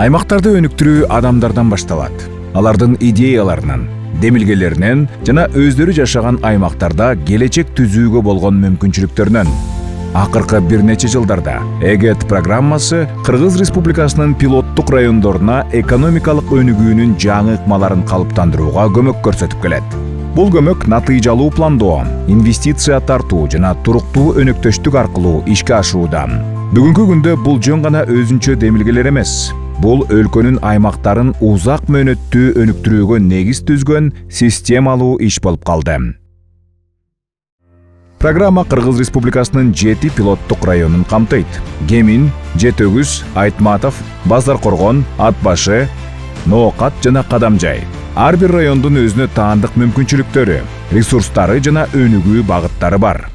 Аймактарды өнүктүрүү адамдардан башталат. Алардын идеяларынан, демилгелеринен жана өздөрү жашаган аймактарда келечек түзүүгө болгон мүмкүнчүлүктөрүнөн. Акыркы бир нече жылдарда ЭГЭТ программасы Кыргыз Республикасынын пилоттук райондоруна экономикалык өнүгүүнүн жаңы ыкмаларын калыптандырууга көмөк көрсөтүп келет. Бул көмөк натыйжалуу пландоо, инвестиция тартуу жана туруктуу өнөктөштүк аркылуу ишке ашууда. Бүгүнкү күндө бул жөн гана өзүнчө демилгелер эмес. Бул өлкөнүн аймактарын узак мөөнөттүү өнүктүрүүгө негиз түзгөн системалуу иш болуп калды. Программа Кыргыз Республикасынын 7 пилоттук районун камтыйт. Кемин, Жетөгүз, Айтматов, Базар Коргон, Ат башы, Ноокат жана Кадамжай. Ар бир райондун өзүнө таандык мүмкүнчүлүктөрү, ресурстары жана өнүгүү багыттары бар.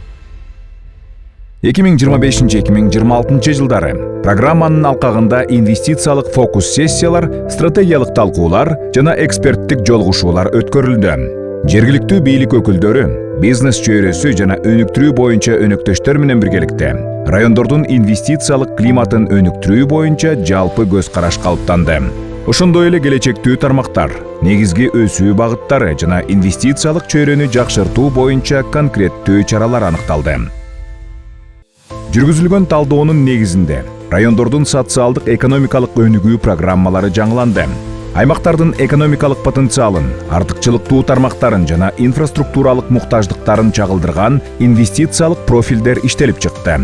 2025-2026 жылдары программанын алкагында инвестициялык фокус сессиялар, стратегиялык талкуулар жана эксперттик жолугушуулар өткөрүлдү. Жергиликтүү бийлик өкүлдөрү, бизнес чөйрөсү жана өнүктүрүү боюнча өнөктөштөр менен биргеликте райондордун инвестициялык климатын өнүктүрүү боюнча жалпы көз караш калыптанды. Ошондой эле келечектүү тармактар, негизги өсүү багыттары жана инвестициялык чөйрөнү жакшыртуу боюнча конкреттүү чаралар аныкталды. Жүргүзүлгөн талдоонун негизинде райондордун социалдык экономикалык өнүгүү программалары жаңыланды. Аймактардын экономикалык потенциалын, артыкчылыктуу тармактарын жана инфраструктуралык муктаждыктарын чагылдырган инвестициялык профилдер иштелип чыкты.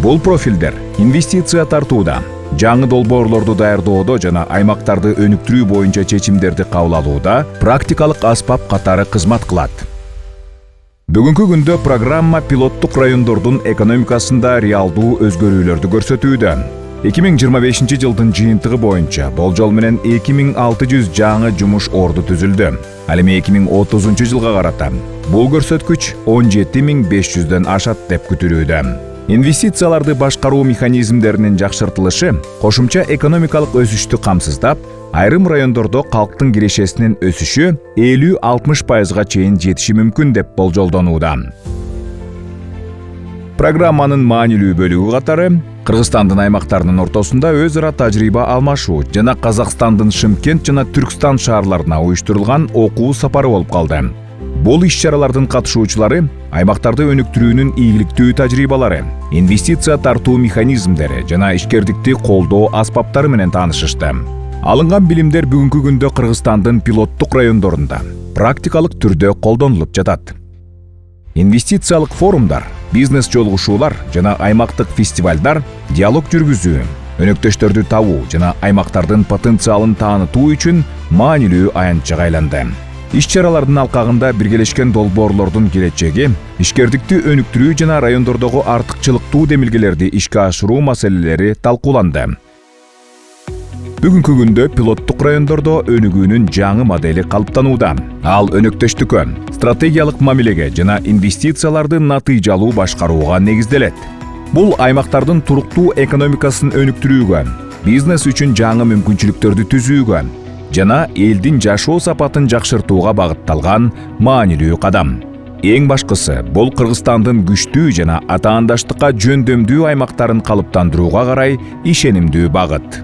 Бул профилдер инвестиция тартууда, жаңы долбоорлорду даярдоодо жана аймактарды өнүктүрүү боюнча чечимдерди кабыл алууда практикалык аспап катары кызмат кылат. Бүгүнкү күндө программа пилоттук райондордун экономикасында реалдуу өзгөрүүлөрдү көрсөтүүдө. 2025 жылдын жыйынтыгы боюнча болжол менен 2600 жаңы жумуш орду түзүлдү. Ал эми 2030 жылга карата бул көрсөткүч 17500дөн ашат деп күтүлүүдө. Инвестицияларды башкаруу механизмдеринин жакшыртылышы кошумча экономикалык өсүштү камсыздап, айрым райондордо калктын кирешесинин өсүшү 50-60%га чейин жетиши мүмкүн деп болжолдонууда. Программанын маанилүү бөлүгү катары Кыргызстандын аймактарынын ортосунда өз ара тажрыйба алмашуу жана Казакстандын Шымкент жана Түркстан шаарларына уюштурулган окуу сапары болуп калды. Бул иш-чаралардын катышуучулары аймактарды өнүктүрүүнүн ийгиликтүү тажрыйбалары, инвестиция тартуу механизмдери жана ишкердикти колдоо аспаптары менен таанышышты. Алынган билимдер бүгүнкү күндө Кыргызстандын пилоттук райондорунда практикалык түрдө колдонулуп жатат. Инвестициялык форумдар, бизнес жолугушуулар жана аймактык фестивалдар диалог жүргүзүү, өнөктөштөрдү табуу жана аймактардын потенциалын таанытуу үчүн маанилүү аянтчага айланды. Иш-чаралардын алкагында биргелешкен долбоорлордун келечеги, ишкердикти өнүктүрүү жана райондордогу артыкчылыктуу демилгелерди ишке ашыруу маселелери талкууланды. Бүгүнкү күндө пилоттук райондордо өнүгүүнүн жаңы модели калыптанууда. Ал өнөктөштүккө, стратегиялык мамилеге жана инвестицияларды натыйжалуу башкарууга негизделет. Бул аймактардын туруктуу экономикасын өнүктүрүүгө, бизнес үчүн жаңы мүмкүнчүлүктөрдү түзүүгө жана элдин жашоо сапатын жакшыртууга багытталган маанилүү кадам. Эң башкысы, бул Кыргызстандын күчтүү жана атаандаштыкка жөндөмдүү аймактарын калыптандырууга карай ишенимдүү багыт.